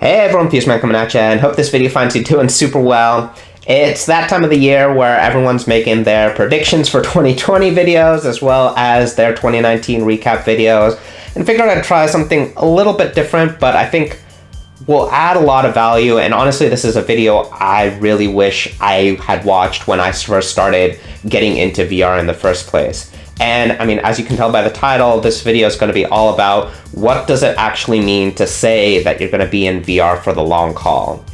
Hey everyone, FusedVR coming at you, and hope this video finds you doing super well. It's that time of the year where everyone's making their predictions for 2020 videos as well as their 2019 recap videos, and figured I'd try something a little bit different, but I think will add a lot of value. And honestly, this is a video I really wish I had watched when I first started getting into VR in the first place. And I mean, as you can tell by the title, this video is going to be all about what does it actually mean to say that you're going to be in VR for the long haul.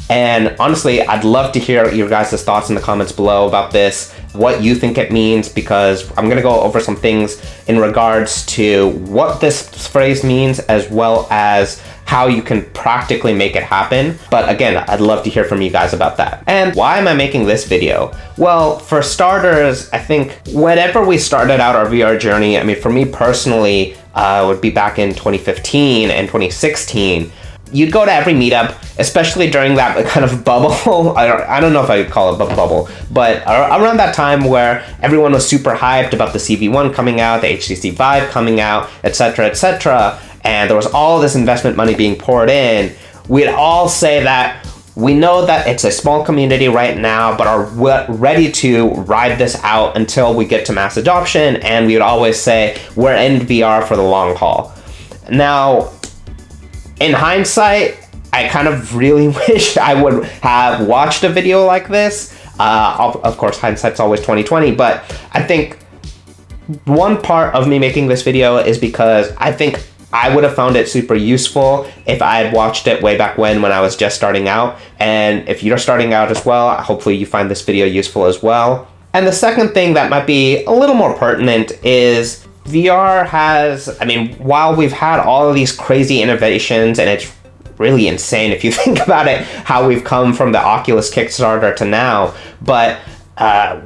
And honestly, I'd love to hear your guys' thoughts in the comments below about this, what you think it means, because I'm going to go over some things in regards to what this phrase means as well as how you can practically make it happen. But again, I'd love to hear from you guys about that. And why am I making this video? Well, for starters, I think whenever we started out our VR journey, I mean, for me personally, it would be back in 2015 and 2016, you'd go to every meetup, especially during that kind of bubble. I don't know if I would call it a bubble, but around that time where everyone was super hyped about the CV1 coming out, the HTC Vive coming out, etc., etc., and there was all this investment money being poured in, we'd all say that we know that it's a small community right now, but are ready to ride this out until we get to mass adoption, and we would always say we're in VR for the long haul. Now, in hindsight, I kind of really wish I would have watched a video like this. Of course, hindsight's always 2020, but I think one part of me making this video is because I think I would have found it super useful if I had watched it way back when I was just starting out. And if you're starting out as well, hopefully you find this video useful as well. And the second thing that might be a little more pertinent is VR has, I mean, while we've had all of these crazy innovations, and it's really insane if you think about it, how we've come from the Oculus Kickstarter to now, but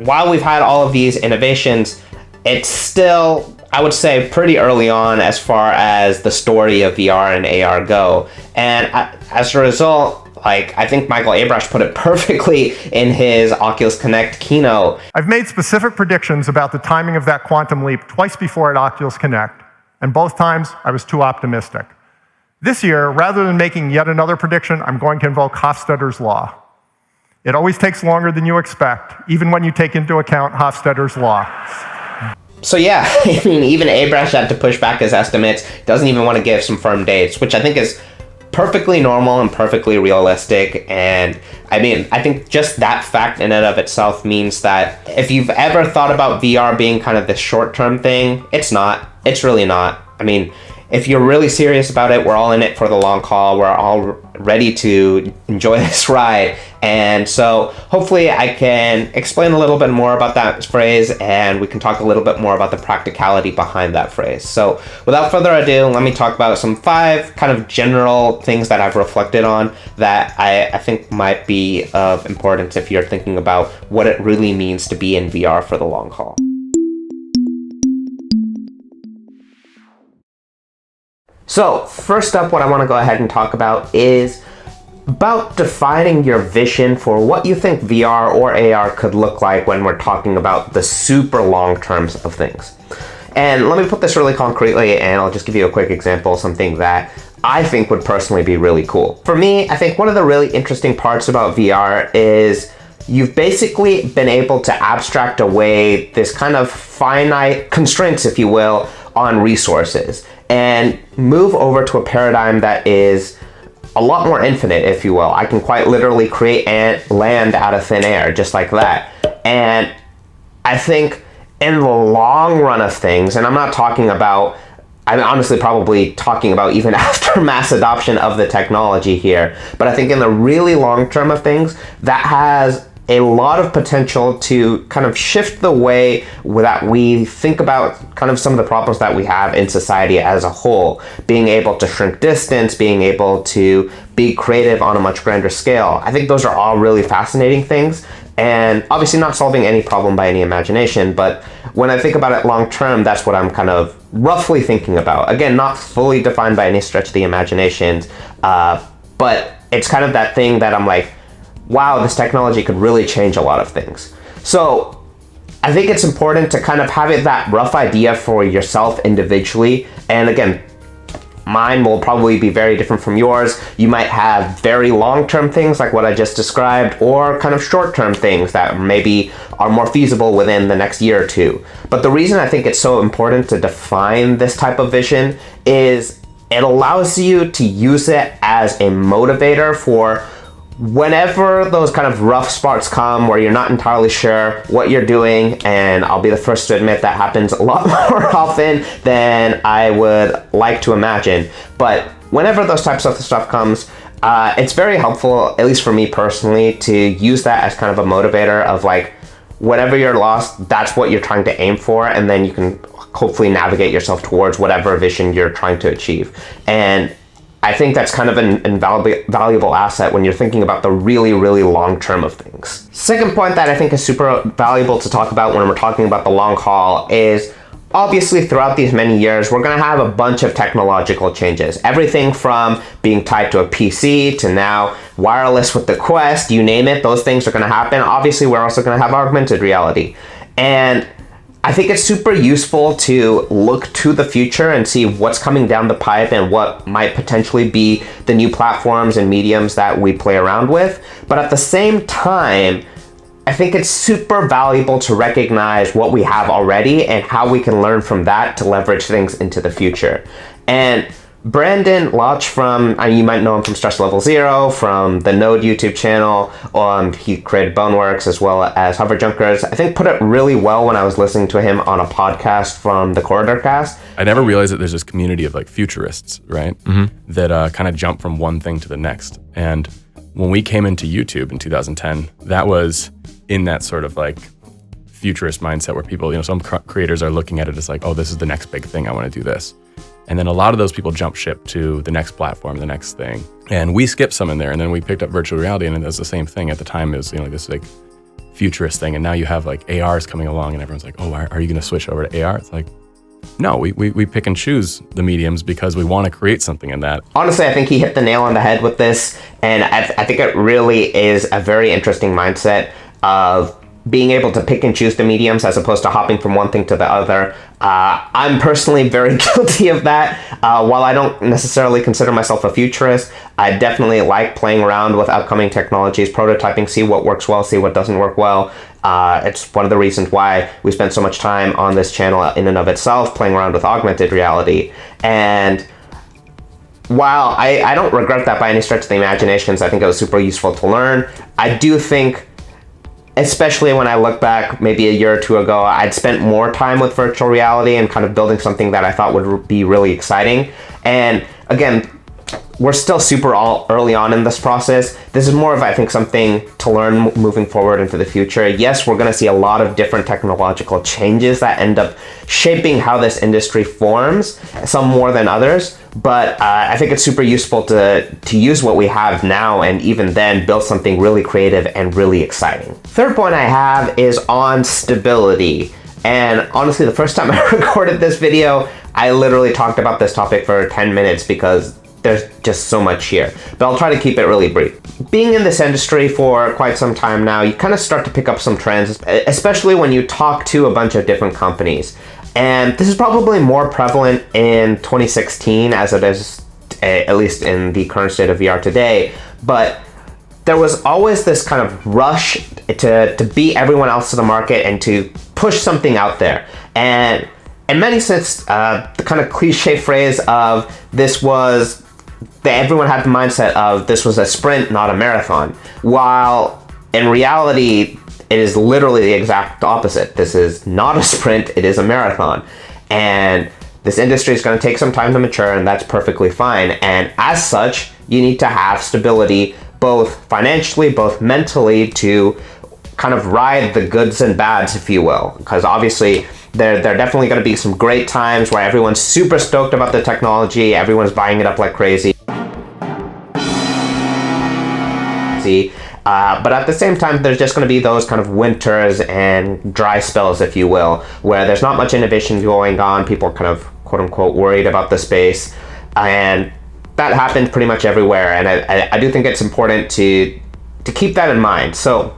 while we've had all of these innovations, it's still, I would say, pretty early on as far as the story of VR and AR go. And as a result, like, I think Michael Abrash put it perfectly in his Oculus Connect keynote. I've made specific predictions about the timing of that quantum leap twice before at Oculus Connect, and both times I was too optimistic. This year, rather than making yet another prediction, I'm going to invoke Hofstadter's law. It always takes longer than you expect, even when you take into account Hofstadter's law. So yeah, I mean, even Abrash had to push back his estimates, doesn't even want to give some firm dates, which I think is perfectly normal and perfectly realistic. And I mean, I think just that fact in and of itself means that if you've ever thought about VR being kind of this short-term thing, it's not. It's really not. I mean, if you're really serious about it, we're all in it for the long haul. We're all ready to enjoy this ride. And so hopefully I can explain a little bit more about that phrase, and we can talk a little bit more about the practicality behind that phrase. So without further ado, let me talk about some 5 kind of general things that I've reflected on that I think might be of importance if you're thinking about what it really means to be in VR for the long haul. So first up, what I want to go ahead and talk about is about defining your vision for what you think VR or AR could look like when we're talking about the super long terms of things. And let me put this really concretely, and I'll just give you a quick example, something that I think would personally be really cool. For me, I think one of the really interesting parts about VR is you've basically been able to abstract away this kind of finite constraints, if you will, on resources, and move over to a paradigm that is a lot more infinite, if you will. I can quite literally create land out of thin air, just like that. And I think in the long run of things, and I'm not talking about, I'm honestly probably talking about even after mass adoption of the technology here, but I think in the really long term of things, that has a lot of potential to kind of shift the way that we think about kind of some of the problems that we have in society as a whole. Being able to shrink distance, being able to be creative on a much grander scale. I think those are all really fascinating things, and obviously not solving any problem by any imagination, but when I think about it long term, that's what I'm kind of roughly thinking about. Again, not fully defined by any stretch of the imagination, but it's kind of that thing that I'm like, wow, this technology could really change a lot of things. So I think it's important to kind of have that rough idea for yourself individually. And again, mine will probably be very different from yours. You might have very long-term things like what I just described, or kind of short-term things that maybe are more feasible within the next year or two. But the reason I think it's so important to define this type of vision is it allows you to use it as a motivator for whenever those kind of rough sparks come where you're not entirely sure what you're doing. And I'll be the first to admit that happens a lot more often than I would like to imagine. But whenever those types of stuff comes, it's very helpful, at least for me personally, to use that as kind of a motivator of like, whenever you're lost, that's what you're trying to aim for, and then you can hopefully navigate yourself towards whatever vision you're trying to achieve. And I think that's kind of an invaluable asset when you're thinking about the really, really long term of things. Second point that I think is super valuable to talk about when we're talking about the long haul is, obviously throughout these many years, we're going to have a bunch of technological changes. Everything from being tied to a PC to now wireless with the Quest, you name it, those things are going to happen. Obviously, we're also going to have augmented reality. And I think it's super useful to look to the future and see what's coming down the pipe and what might potentially be the new platforms and mediums that we play around with. But at the same time, I think it's super valuable to recognize what we have already and how we can learn from that to leverage things into the future. And Brandon Loch from, you might know him from Stress Level Zero, from the Node YouTube channel, he created Boneworks as well as Hover Junkers, I think put it really well when I was listening to him on a podcast from the Corridor Cast. I never realized that there's this community of like futurists, right? That kind of jump from one thing to the next. And when we came into YouTube in 2010, that was in that sort of like futurist mindset where people, some creators are looking at it as like, oh, this is the next big thing, I want to do this. And then a lot of those people jump ship to the next platform, the next thing. And we skipped some in there, and then we picked up virtual reality, and it was the same thing. At the time, it was this like futurist thing, and now you have like ARs coming along, and everyone's like, oh, are you going to switch over to AR? It's like, no, we pick and choose the mediums because we want to create something in that. Honestly, I think he hit the nail on the head with this, and I think it really is a very interesting mindset of being able to pick and choose the mediums as opposed to hopping from one thing to the other. I'm personally very guilty of that. While I don't necessarily consider myself a futurist, I definitely like playing around with upcoming technologies, prototyping, see what works well, see what doesn't work well. It's one of the reasons why we spend so much time on this channel in and of itself, playing around with augmented reality. And while I don't regret that by any stretch of the imaginations, I think it was super useful to learn. I do think, especially when I look back maybe a year or two ago, I'd spent more time with virtual reality and kind of building something that I thought would be really exciting. And again, we're still super early on in this process. This is more of, I think, something to learn moving forward into the future. Yes, we're going to see a lot of different technological changes that end up shaping how this industry forms, some more than others. But I think it's super useful to use what we have now and even then build something really creative and really exciting. Third point I have is on stability. And honestly, the first time I recorded this video, I literally talked about this topic for 10 minutes because there's just so much here, but I'll try to keep it really brief. Being in this industry for quite some time now, you kind of start to pick up some trends, especially when you talk to a bunch of different companies. And this is probably more prevalent in 2016 as it is, at least in the current state of VR today. But there was always this kind of rush to beat everyone else to the market and to push something out there. And in many sense, the kind of cliche phrase of this was, that everyone had the mindset of this was a sprint, not a marathon. While in reality, it is literally the exact opposite. This is not a sprint, it is a marathon. And this industry is going to take some time to mature, and that's perfectly fine. And as such, you need to have stability, both financially, both mentally, to kind of ride the goods and bads, if you will. Because obviously, there are definitely going to be some great times where everyone's super stoked about the technology, everyone's buying it up like crazy. But at the same time, there's just going to be those kind of winters and dry spells, if you will, where there's not much innovation going on. People are kind of, quote unquote, worried about the space. And that happens pretty much everywhere. And I do think it's important to keep that in mind. So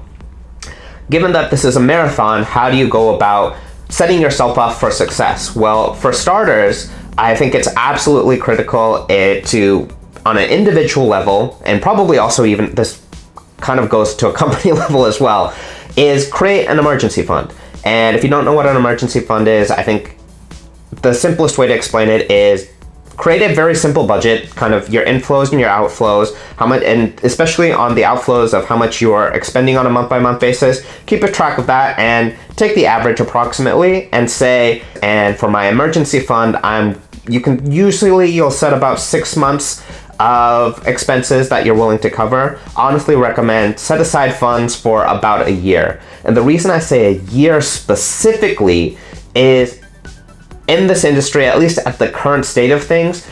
given that this is a marathon, how do you go about setting yourself up for success? Well, for starters, I think it's absolutely critical to, on an individual level, and probably also even this kind of goes to a company level as well, is create an emergency fund. And if you don't know what an emergency fund is, I think the simplest way to explain it is create a very simple budget, kind of your inflows and your outflows, how much, and especially on the outflows of how much you're expending on a month-by-month basis. Keep a track of that and take the average approximately and say, and for my emergency fund, you'll set about 6 months of expenses that you're willing to cover. Honestly recommend set aside funds for about a year. And the reason I say a year specifically is in this industry, at least at the current state of things,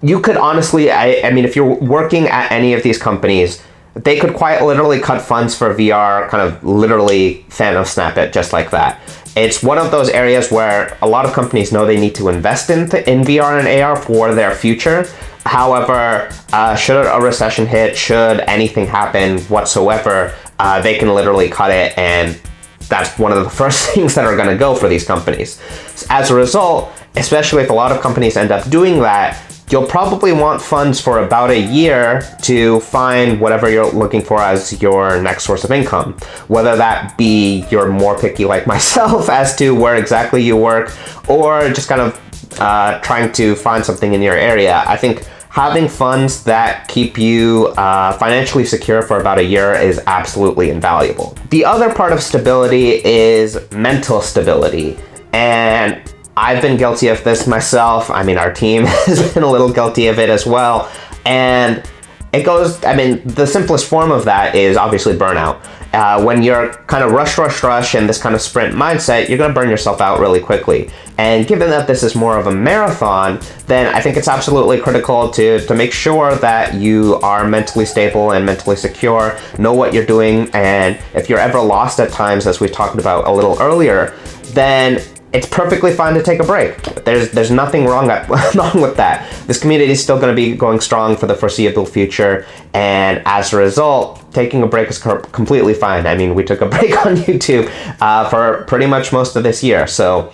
you could honestly, I mean, if you're working at any of these companies, they could quite literally cut funds for VR, kind of literally Thanos snap it just like that. It's one of those areas where a lot of companies know they need to invest in VR and AR for their future. However, should a recession hit, should anything happen whatsoever, they can literally cut it, and that's one of the first things that are going to go for these companies. As a result, especially if a lot of companies end up doing that, you'll probably want funds for about a year to find whatever you're looking for as your next source of income. Whether that be you're more picky like myself as to where exactly you work, or just kind of trying to find something in your area. I think having funds that keep you financially secure for about a year is absolutely invaluable. The other part of stability is mental stability. And I've been guilty of this myself. I mean, our team has been a little guilty of it as well. And it goes, I mean, the simplest form of that is obviously burnout. When you're kind of rush, and this kind of sprint mindset, you're gonna burn yourself out really quickly. And given that this is more of a marathon, then I think it's absolutely critical to make sure that you are mentally stable and mentally secure, know what you're doing, and if you're ever lost at times, as we talked about a little earlier, then it's perfectly fine to take a break. There's nothing wrong with that. This community is still going to be going strong for the foreseeable future, and as a result, taking a break is completely fine. I mean, we took a break on YouTube for pretty much most of this year, so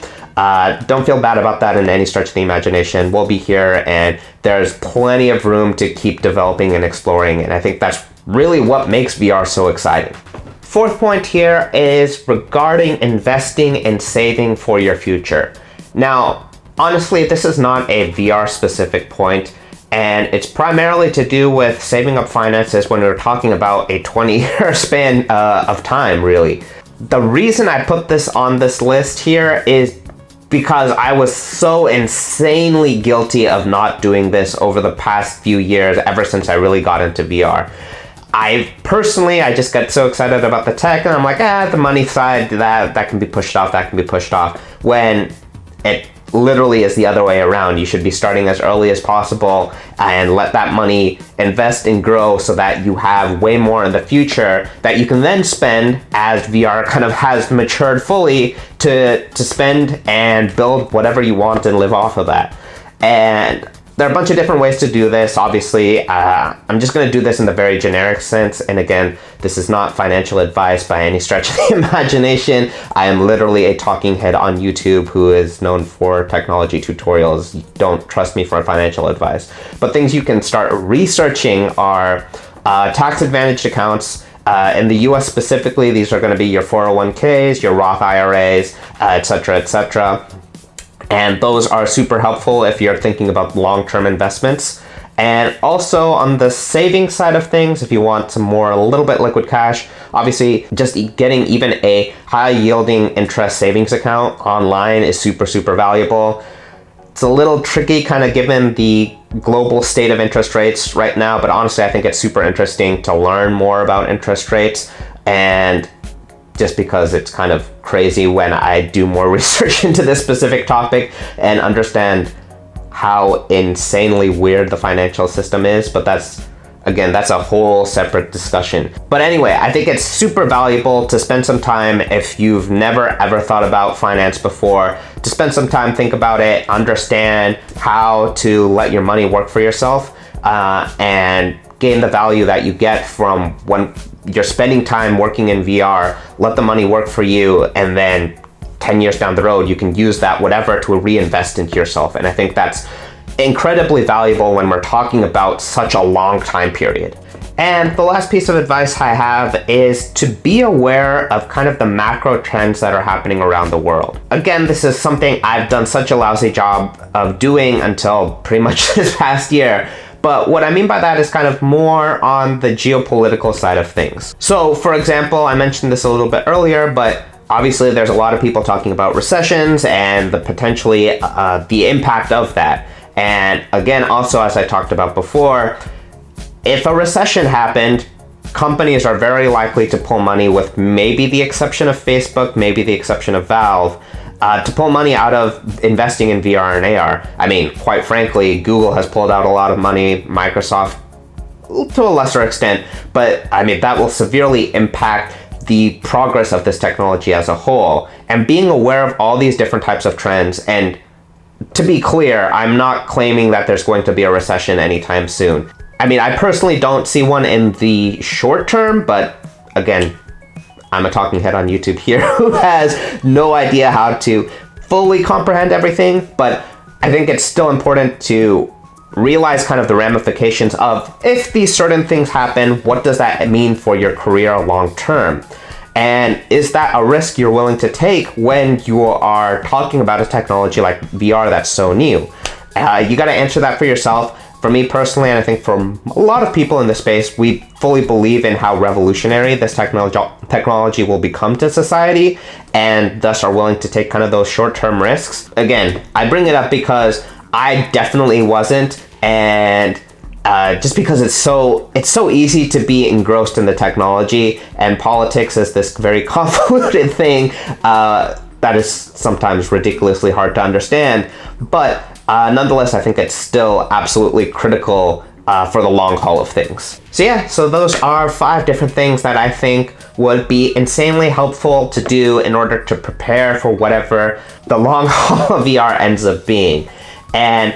don't feel bad about that in any stretch of the imagination. We'll be here, and there's plenty of room to keep developing and exploring, and I think that's really what makes VR so exciting. Fourth point here is regarding investing and saving for your future. Now, honestly, this is not a VR specific point, and it's primarily to do with saving up finances when we're talking about a 20-year span of time, really. The reason I put this on this list here is because I was so insanely guilty of not doing this over the past few years, ever since I really got into VR. I just got so excited about the tech, and I'm like, the money side, that can be pushed off, when it literally is the other way around. You should be starting as early as possible and let that money invest and grow so that you have way more in the future that you can then spend as VR kind of has matured fully to spend and build whatever you want and live off of that. And there are a bunch of different ways to do this. Obviously, I'm just going to do this in the very generic sense. And again, this is not financial advice by any stretch of the imagination. I am literally a talking head on YouTube who is known for technology tutorials. Don't trust me for financial advice. But things you can start researching are tax advantaged accounts. In the US specifically, these are going to be your 401ks, your Roth IRAs, etc., etc. And those are super helpful if you're thinking about long-term investments. And also on the saving side of things, if you want some more, a little bit liquid cash, obviously just getting even a high-yielding interest savings account online is super, super valuable. It's a little tricky kind of given the global state of interest rates right now, but honestly, I think it's super interesting to learn more about interest rates, and just because it's kind of crazy when I do more research into this specific topic and understand how insanely weird the financial system is. But that's a whole separate discussion. But anyway, I think it's super valuable to spend some time, if you've never ever thought about finance before, to spend some time, think about it, understand how to let your money work for yourself, and gain the value that you get from when you're spending time working in VR. Let the money work for you, and then 10 years down the road, you can use that whatever to reinvest into yourself. And I think that's incredibly valuable when we're talking about such a long time period. And the last piece of advice I have is to be aware of kind of the macro trends that are happening around the world. Again, this is something I've done such a lousy job of doing until pretty much this past year. But what I mean by that is kind of more on the geopolitical side of things. So for example, I mentioned this a little bit earlier, but obviously there's a lot of people talking about recessions and the potentially the impact of that. And again, also as I talked about before, if a recession happened, companies are very likely to pull money, with maybe the exception of Facebook, maybe the exception of Valve, to pull money out of investing in VR and AR. I mean, quite frankly, Google has pulled out a lot of money, Microsoft to a lesser extent, but I mean, that will severely impact the progress of this technology as a whole. And being aware of all these different types of trends, and to be clear, I'm not claiming that there's going to be a recession anytime soon. I mean, I personally don't see one in the short term, but again, I'm a talking head on YouTube here who has no idea how to fully comprehend everything, but I think it's still important to realize kind of the ramifications of, if these certain things happen, what does that mean for your career long term? And is that a risk you're willing to take when you are talking about a technology like VR that's so new? You got to answer that for yourself. For me personally, and I think for a lot of people in the space, we fully believe in how revolutionary this technology will become to society, and thus are willing to take kind of those short-term risks. Again, I bring it up because I definitely wasn't, and just because it's so easy to be engrossed in the technology, and politics is this very convoluted thing that is sometimes ridiculously hard to understand, but nonetheless, I think it's still absolutely critical for the long haul of things. So yeah, so those are 5 different things that I think would be insanely helpful to do in order to prepare for whatever the long haul of VR ends up being. And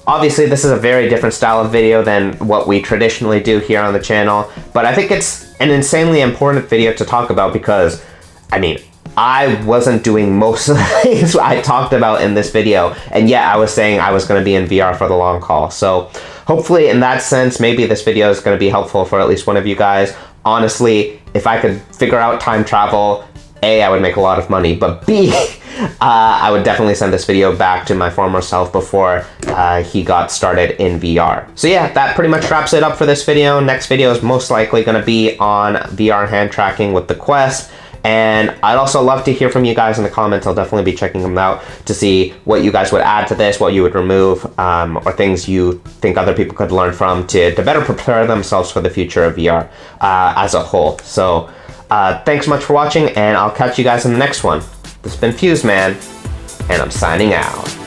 obviously this is a very different style of video than what we traditionally do here on the channel, but I think it's an insanely important video to talk about because, I mean, I wasn't doing most of the things I talked about in this video, and yet I was saying I was going to be in VR for the long haul. So hopefully in that sense, maybe this video is going to be helpful for at least one of you guys. Honestly, if I could figure out time travel, A, I would make a lot of money, but B, I would definitely send this video back to my former self before he got started in VR. So yeah, that pretty much wraps it up for this video. Next video is most likely going to be on VR hand tracking with the Quest. And I'd also love to hear from you guys in the comments. I'll definitely be checking them out to see what you guys would add to this, what you would remove, or things you think other people could learn from to better prepare themselves for the future of VR as a whole. So thanks so much for watching, and I'll catch you guys in the next one. This has been FusedMan, and I'm signing out.